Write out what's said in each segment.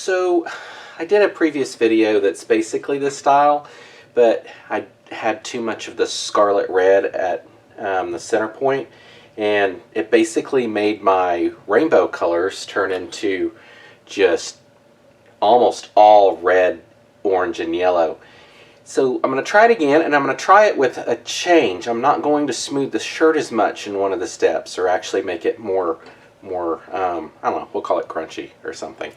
So I did a previous video that's basically this style, but I had too much of the scarlet red at the center point, and it basically made my rainbow colors turn into just almost all red, orange, and yellow. So I'm going to try it again, and I'm going to try it with a change. I'm not going to smooth the shirt as much in one of the steps, or actually make it more I don't know, we'll call it crunchy or something.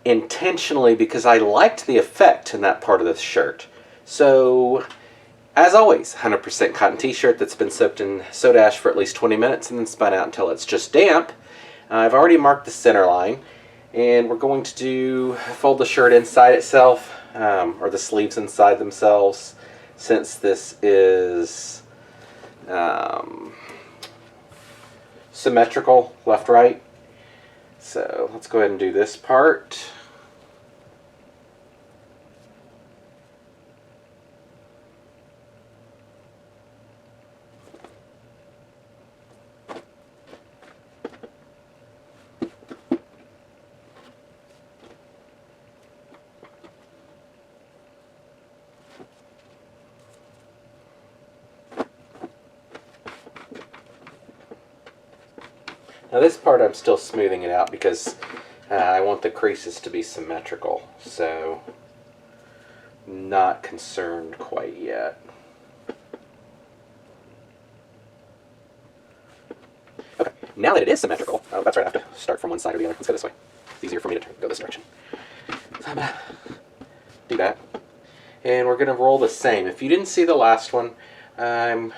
Intentionally, because I liked the effect in that part of the shirt. So, as always, 100% cotton t-shirt that's been soaked in soda ash for at least 20 minutes and then spun out until it's just damp. I've already marked the center line, and we're going to fold the shirt inside itself, or the sleeves inside themselves, since this is symmetrical, left-right. So let's go ahead and do this part. Now this part I'm still smoothing it out because I want the creases to be symmetrical, so not concerned quite yet. Okay, now that it is symmetrical, oh that's right, I have to start from one side or the other. Let's go this way. It's easier for me to go this direction. So I'm gonna do that. And we're gonna roll the same. If you didn't see the last one, I'm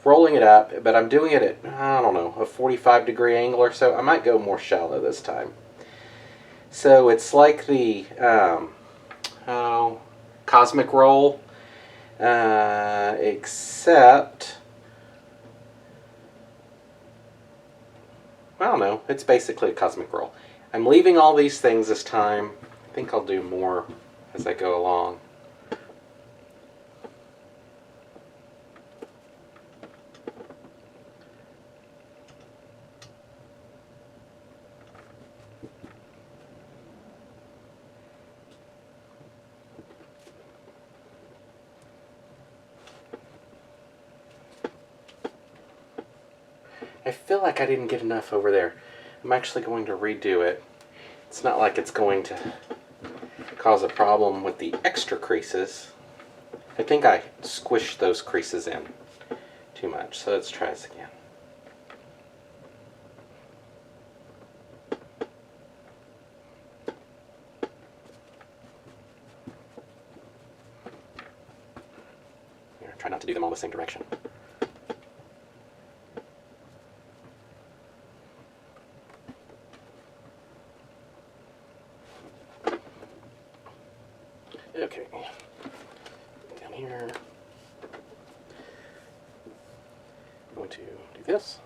rolling it up, but I'm doing it at, I don't know, a 45-degree angle or so. I might go more shallow this time. So it's like the cosmic roll, except, I don't know, it's basically a cosmic roll. I'm leaving all these things this time. I think I'll do more as I go along. I feel like I didn't get enough over there. I'm actually going to redo it. It's not like it's going to cause a problem with the extra creases. I think I squished those creases in too much, so let's try this again. Here, try not to do them all the same direction. Okay, down here, I'm going to do this.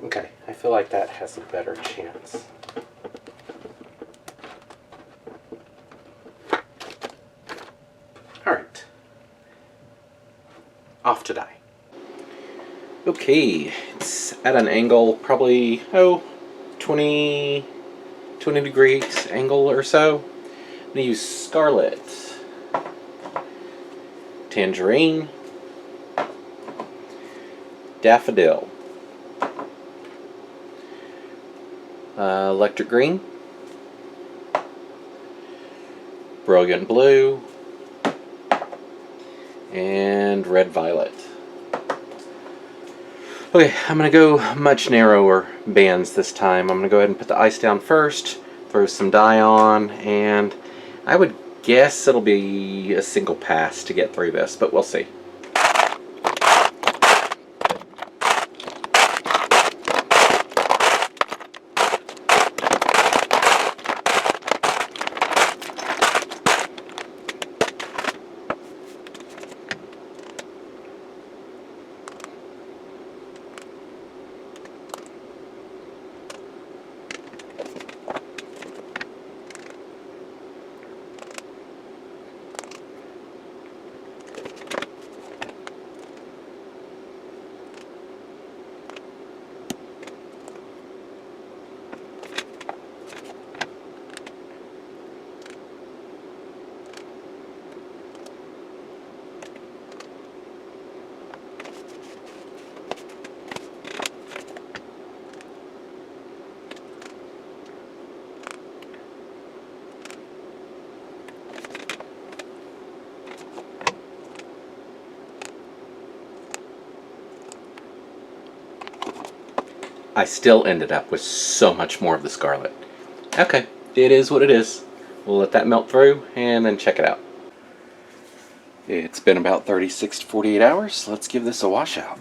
Okay, I feel like that has a better chance. Alright. Off to dye. Okay, it's at an angle, probably, 20 degrees angle or so. I'm going to use Scarlet, Tangerine, Daffodil, Electric Green, Brilliant Blue, and Red Violet. Okay, I'm going to go much narrower bands this time. I'm going to go ahead and put the ice down first, throw some dye on, and I would guess it'll be a single pass to get through this, but we'll see. I still ended up with so much more of the scarlet. Okay, it is what it is. We'll let that melt through and then check it out. It's been about 36 to 48 hours. Let's give this a wash out.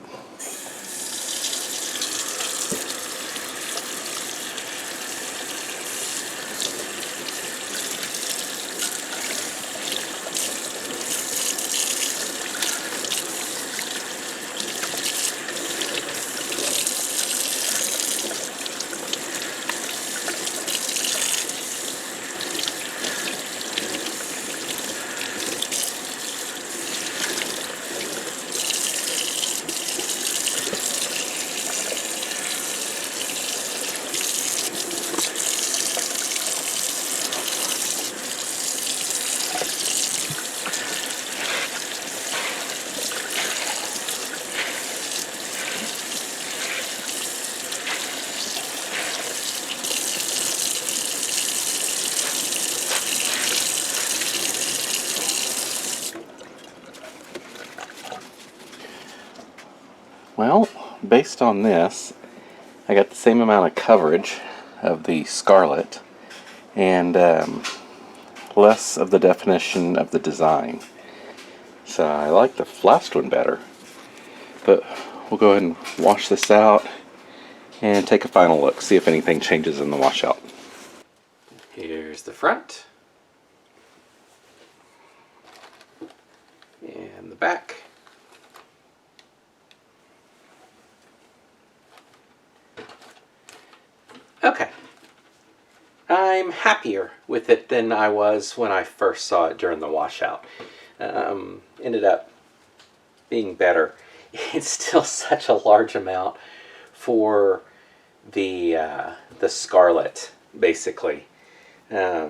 Well, based on this, I got the same amount of coverage of the scarlet and less of the definition of the design. So I like the last one better. But we'll go ahead and wash this out and take a final look, see if anything changes in the washout. Here's the front. And the back. Okay. I'm happier with it than I was when I first saw it during the washout. Ended up being better. It's still such a large amount for the scarlet, basically. Yeah,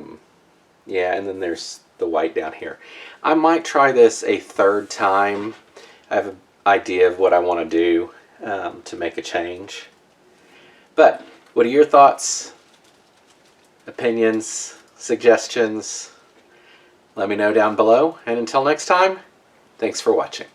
and then there's the white down here. I might try this a third time. I have an idea of what I want to do to make a change. But what are your thoughts, opinions, suggestions? Let me know down below. And until next time, thanks for watching.